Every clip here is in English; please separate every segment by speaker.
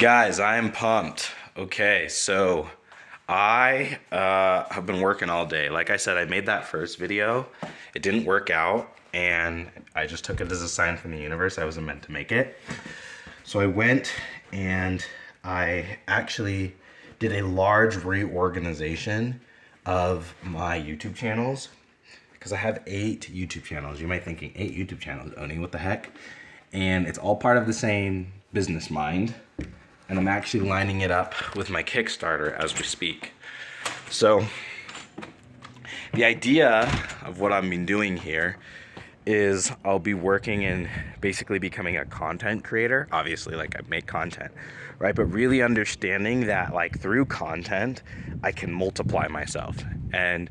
Speaker 1: Guys, I am pumped. Okay, so I have been working all day. Like I said, I made that first video. It didn't work out, and I just took it as a sign from the universe. I wasn't meant to make it. So I went and I actually did a large reorganization of my YouTube channels because I have 8 YouTube channels. You might be thinking, 8 YouTube channels, Onyie, what the heck? And it's all part of the same business mind. And I'm actually lining it up with my Kickstarter as we speak. So the idea of what I've been doing here is I'll be working in basically becoming a content creator. Obviously, like, I make content, right? But really understanding that, like, through content, I can multiply myself. And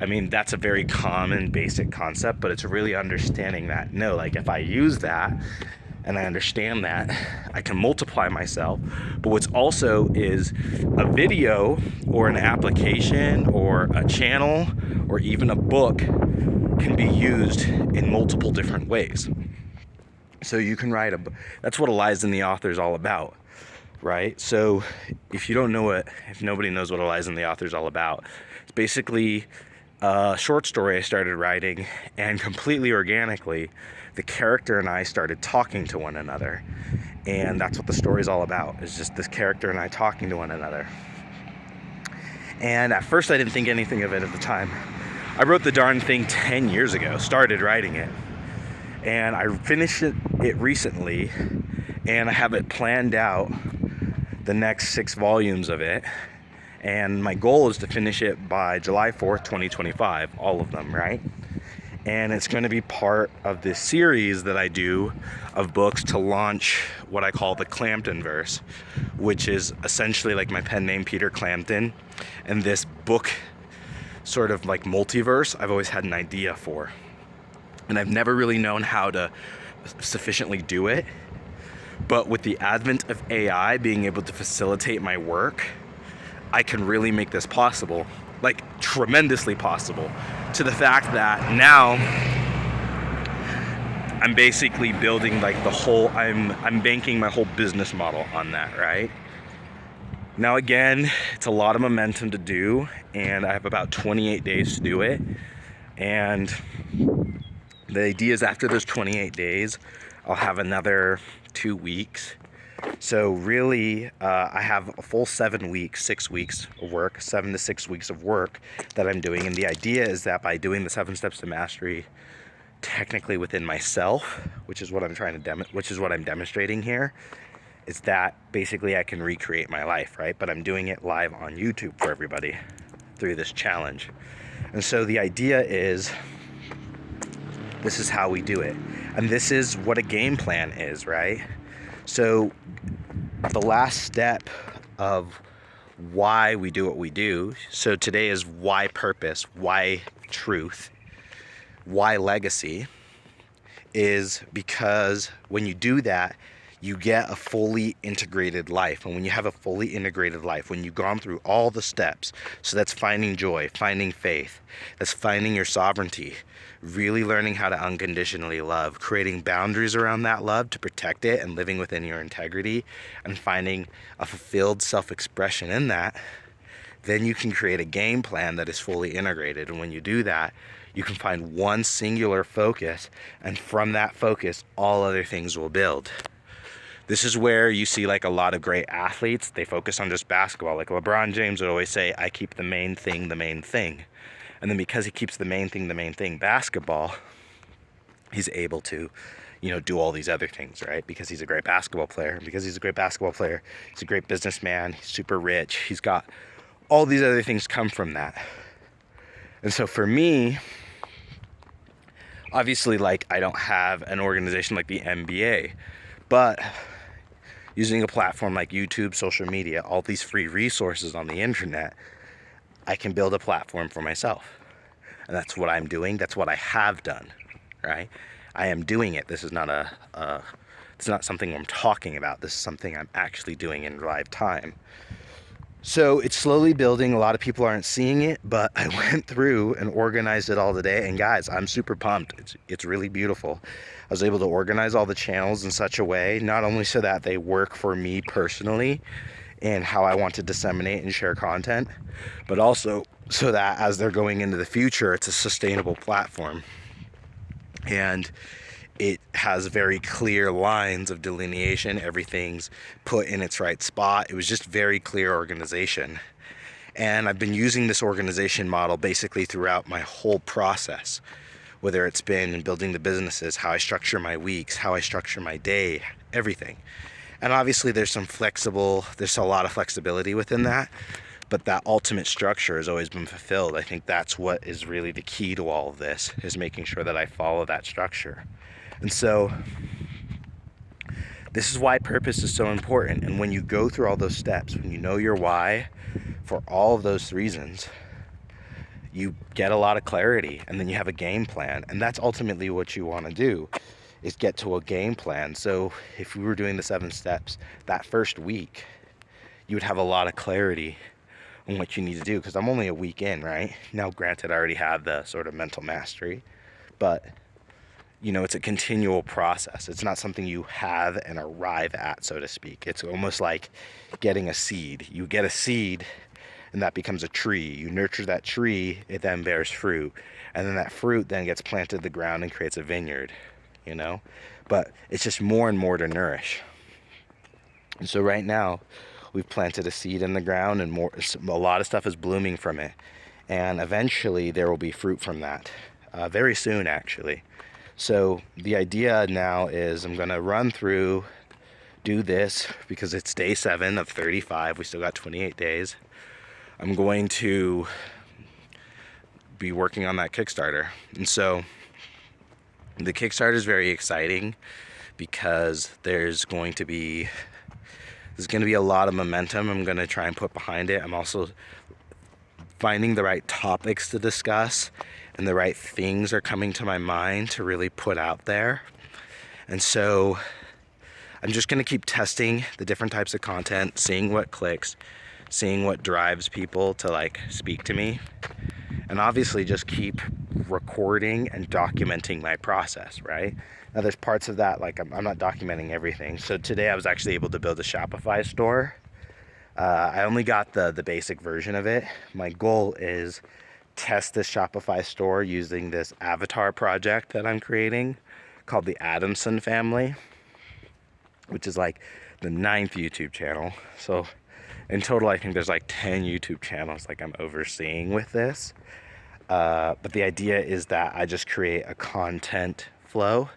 Speaker 1: I mean, that's a very common basic concept, but it's really understanding that, no, like, if I use that and I understand that, I can multiply myself. But what's also is a video or an application or a channel or even a book can be used in multiple different ways. So you can write that's what Eliza and The Author is all about, right? So if you don't know it, if nobody knows what Eliza and The Author is all about, it's basically a short story I started writing, and completely organically, the character and I started talking to one another. And that's what the story's all about, is just this character and I talking to one another. And at first I didn't think anything of it at the time. I wrote the darn thing 10 years ago, started writing it. And I finished it recently, and I have it planned out, the next 6 volumes of it. And my goal is to finish it by July 4th, 2025, all of them, right? And it's going to be part of this series that I do of books to launch what I call the Clamptonverse, which is essentially like my pen name, Peter Clampton, and this book sort of like multiverse I've always had an idea for. And I've never really known how to sufficiently do it. But with the advent of AI being able to facilitate my work, I can really make this possible, like tremendously possible, to the fact that now I'm basically building like the whole, I'm banking my whole business model on that, right? Now again, it's a lot of momentum to do, and I have about 28 days to do it. And the idea is after those 28 days, I'll have another 2 weeks. So really, I have a full 7 weeks, 6 weeks of work, 7 to 6 weeks of work that I'm doing. And the idea is that by doing the 7 steps to mastery, technically within myself, which is what I'm demonstrating here, is that basically I can recreate my life, right? But I'm doing it live on YouTube for everybody through this challenge. And so the idea is, this is how we do it. And this is what a game plan is, right? So the last step of why we do what we do, so today is why purpose, why truth, why legacy, is because when you do that, you get a fully integrated life. And when you have a fully integrated life, when you've gone through all the steps, so that's finding joy, finding faith, that's finding your sovereignty, really learning how to unconditionally love, creating boundaries around that love to protect it and living within your integrity, and finding a fulfilled self-expression in that, then you can create a game plan that is fully integrated. And when you do that, you can find one singular focus, and from that focus, all other things will build. This is where you see like a lot of great athletes, they focus on just basketball. Like LeBron James would always say, I keep the main thing the main thing. And then because he keeps the main thing, basketball, he's able to, do all these other things, right? Because he's a great basketball player. And because he's a great basketball player, he's a great businessman, he's super rich. He's got all these other things come from that. And so for me, obviously, like, I don't have an organization like the NBA, but using a platform like YouTube, social media, all these free resources on the internet, I can build a platform for myself. And that's what I'm doing. That's what I have done, right? I am doing it. This is not it's not something I'm talking about. This is something I'm actually doing in live time. So it's slowly building. A lot of people aren't seeing it, but I went through and organized it all today. And guys, I'm super pumped. It's really beautiful. I was able to organize all the channels in such a way, not only so that they work for me personally and how I want to disseminate and share content, but also so that as they're going into the future, it's a sustainable platform. And it has very clear lines of delineation. Everything's put in its right spot. It was just very clear organization. And I've been using this organization model basically throughout my whole process, whether it's been in building the businesses, how I structure my weeks, how I structure my day, everything. And obviously there's a lot of flexibility within that, but that ultimate structure has always been fulfilled. I think that's what is really the key to all of this, is making sure that I follow that structure. And so this is why purpose is so important. And when you go through all those steps, when you know your why for all of those reasons, you get a lot of clarity, and then you have a game plan. And that's ultimately what you want to do, is get to a game plan. So if we were doing the 7 steps that first week, you would have a lot of clarity on what you need to do, because I'm only a week in, right? Now, granted, I already have the sort of mental mastery, but it's a continual process. It's not something you have and arrive at, so to speak. It's almost like getting a seed. You get a seed and that becomes a tree. You nurture that tree, it then bears fruit. And then that fruit then gets planted in the ground and creates a vineyard, But it's just more and more to nourish. And so right now, we've planted a seed in the ground, and a lot of stuff is blooming from it. And eventually there will be fruit from that, very soon actually. So the idea now is I'm gonna run through, do this, because it's day 7 of 35. We still got 28 days. I'm going to be working on that Kickstarter. And so the Kickstarter is very exciting because there's going to be a lot of momentum I'm going to try and put behind it. I'm also finding the right topics to discuss, and the right things are coming to my mind to really put out there. And so I'm just going to keep testing the different types of content, seeing what clicks, seeing what drives people to speak to me, and obviously just keep recording and documenting my process, right? Now there's parts of that, I'm not documenting everything. So today I was actually able to build a Shopify store. I only got the basic version of it. My goal is test this Shopify store using this avatar project that I'm creating called the Adamson Family, which is the 9th YouTube channel. So in total, I think there's 10 YouTube channels I'm overseeing with this. But the idea is that I just create a content flow,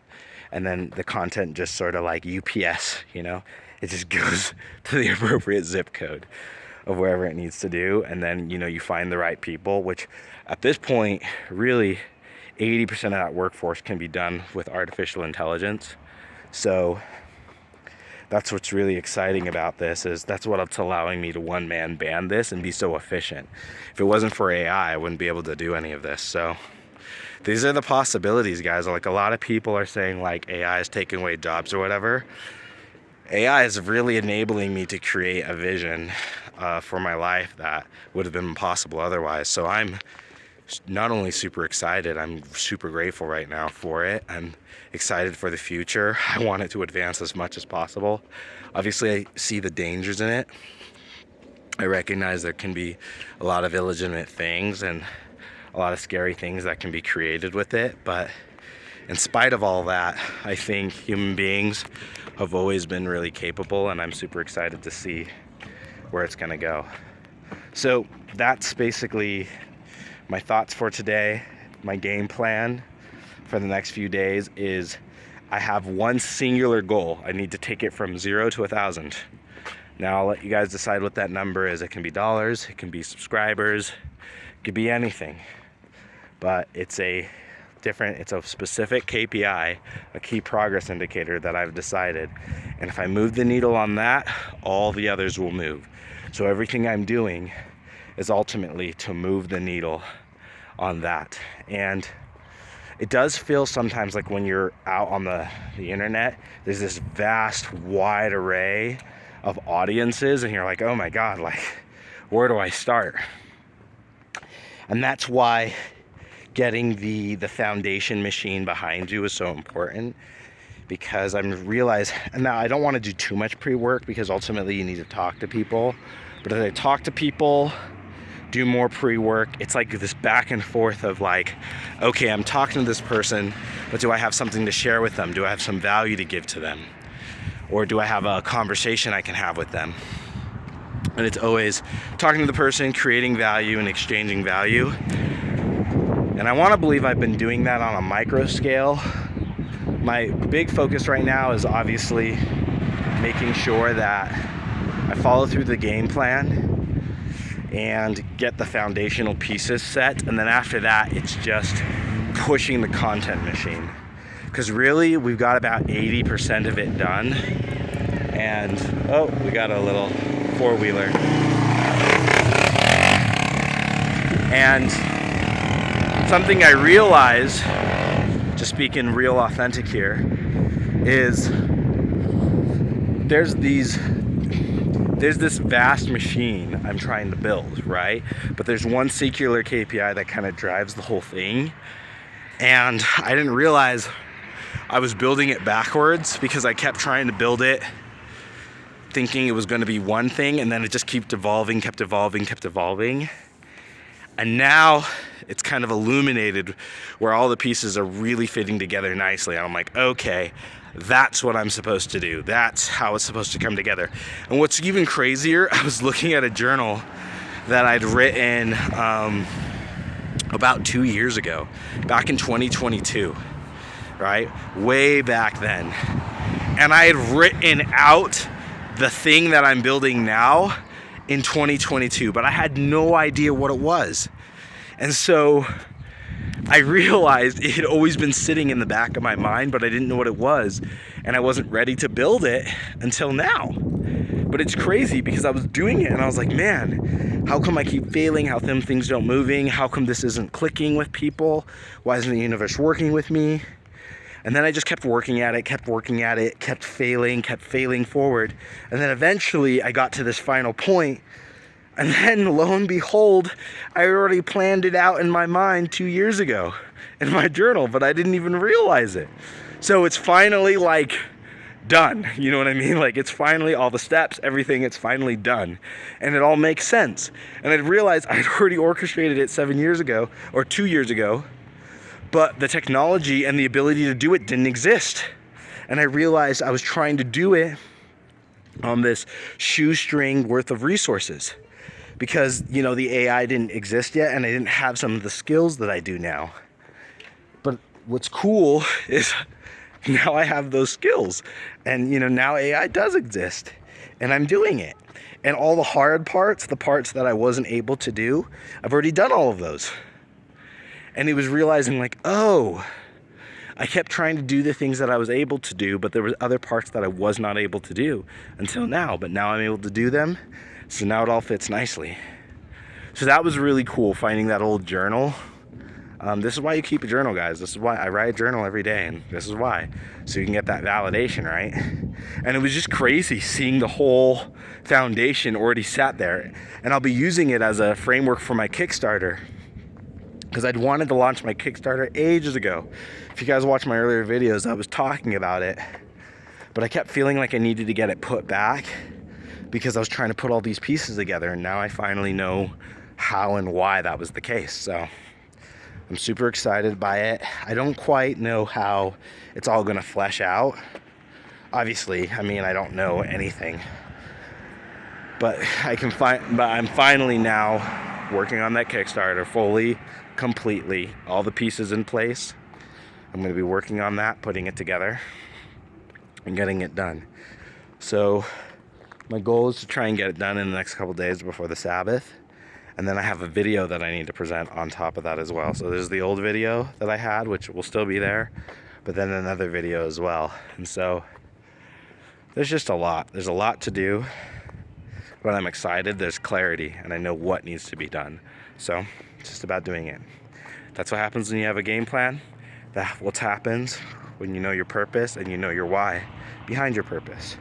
Speaker 1: and then the content just sort of UPS, it just goes to the appropriate zip code of wherever it needs to do. And then, you find the right people, which at this point, really 80% of that workforce can be done with artificial intelligence. So that's what's really exciting about this, is that's what's allowing me to one-man band this and be so efficient. If it wasn't for AI, I wouldn't be able to do any of this. So these are the possibilities, guys. A lot of people are saying AI is taking away jobs or whatever. AI is really enabling me to create a vision for my life that would have been impossible otherwise. So I'm not only super excited, I'm super grateful right now for it. I'm excited for the future. I want it to advance as much as possible. Obviously, I see the dangers in it. I recognize there can be a lot of illegitimate things and a lot of scary things that can be created with it. But in spite of all that, I think human beings have always been really capable, and I'm super excited to see where it's gonna go. So that's basically my thoughts for today. My game plan for the next few days is I have one singular goal. I need to take it from 0 to 1,000. Now I'll let you guys decide what that number is. It can be dollars, it can be subscribers, it could be anything. But it's a specific KPI, a key progress indicator that I've decided. And if I move the needle on that, all the others will move. So everything I'm doing is ultimately to move the needle on that. And it does feel sometimes like when you're out on the internet, there's this vast, wide array of audiences, and you're like, oh my God, where do I start? And that's why getting the foundation machine behind you is so important, because I'm realized, and now I don't want to do too much pre-work because ultimately you need to talk to people. But as I talk to people, do more pre-work, it's like this back and forth of like, okay, I'm talking to this person, but do I have something to share with them? Do I have some value to give to them? Or do I have a conversation I can have with them? And it's always talking to the person, creating value and exchanging value. And I want to believe I've been doing that on a micro scale. My big focus right now is obviously making sure that I follow through the game plan and get the foundational pieces set, and then after that it's just pushing the content machine, because really we've got about 80% of it done. And oh, we got a little four-wheeler. And something I realize, just speaking real authentic here, is there's this vast machine I'm trying to build, right? But there's one singular KPI that kind of drives the whole thing. And I didn't realize I was building it backwards, because I kept trying to build it thinking it was going to be one thing, and then it just kept evolving. And now it's kind of illuminated where all the pieces are really fitting together nicely. And I'm like, okay, that's what I'm supposed to do. That's how it's supposed to come together. And what's even crazier, I was looking at a journal that I'd written about 2 years ago, back in 2022, right? Way back then. And I had written out the thing that I'm building now in 2022, but I had no idea what it was. And so I realized it had always been sitting in the back of my mind, but I didn't know what it was, and I wasn't ready to build it until now. But it's crazy because I was doing it and I was like, man, how come I keep failing? How come things don't moving? How come this isn't clicking with people? Why isn't the universe working with me? And then I just kept working at it, kept failing forward. And then eventually I got to this final point. And then lo and behold, I already planned it out in my mind 2 years ago in my journal, but I didn't even realize it. So it's finally like done. You know what I mean? Like it's finally all the steps, everything, it's finally done. And it all makes sense. And I realized I'd already orchestrated it 7 years ago or 2 years ago, but the technology and the ability to do it didn't exist. And I realized I was trying to do it on this shoestring worth of resources, because, you know, the AI didn't exist yet and I didn't have some of the skills that I do now. But what's cool is now I have those skills, and, you know, now AI does exist and I'm doing it. And all the hard parts, the parts that I wasn't able to do, I've already done all of those. And it was realizing like, oh, I kept trying to do the things that I was able to do, but there were other parts that I was not able to do until now. But now I'm able to do them, so now it all fits nicely. So that was really cool, finding that old journal. This is why you keep a journal, guys. This is why I write a journal every day, and this is why. So you can get that validation, right? And it was just crazy seeing the whole foundation already sat there. And I'll be using it as a framework for my Kickstarter, because I'd wanted to launch my Kickstarter ages ago. If you guys watch my earlier videos, I was talking about it, but I kept feeling like I needed to get it put back because I was trying to put all these pieces together, and now I finally know how and why that was the case. So I'm super excited by it. I don't quite know how it's all gonna flesh out. Obviously, I mean, I don't know anything, but I'm finally now working on that Kickstarter fully, completely, all the pieces in place. I'm going to be working on that, putting it together and getting it done. So my goal is to try and get it done in the next couple days before the Sabbath. And then I have a video that I need to present on top of that as well. So there's the old video that I had, which will still be there, but then another video as well. And so there's just a lot. There's a lot to do, but I'm excited. There's clarity, and I know what needs to be done. So it's just about doing it. That's what happens when you have a game plan. That's what happens when you know your purpose and you know your why behind your purpose.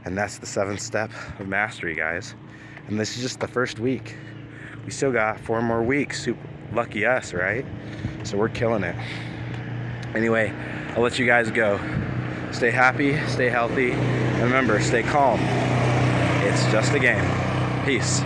Speaker 1: And that's the 7th step of mastery, guys. And this is just the first week. We still got 4 more weeks. Super lucky us, right? So we're killing it. Anyway, I'll let you guys go. Stay happy, stay healthy, and remember, stay calm. It's just a game. Peace.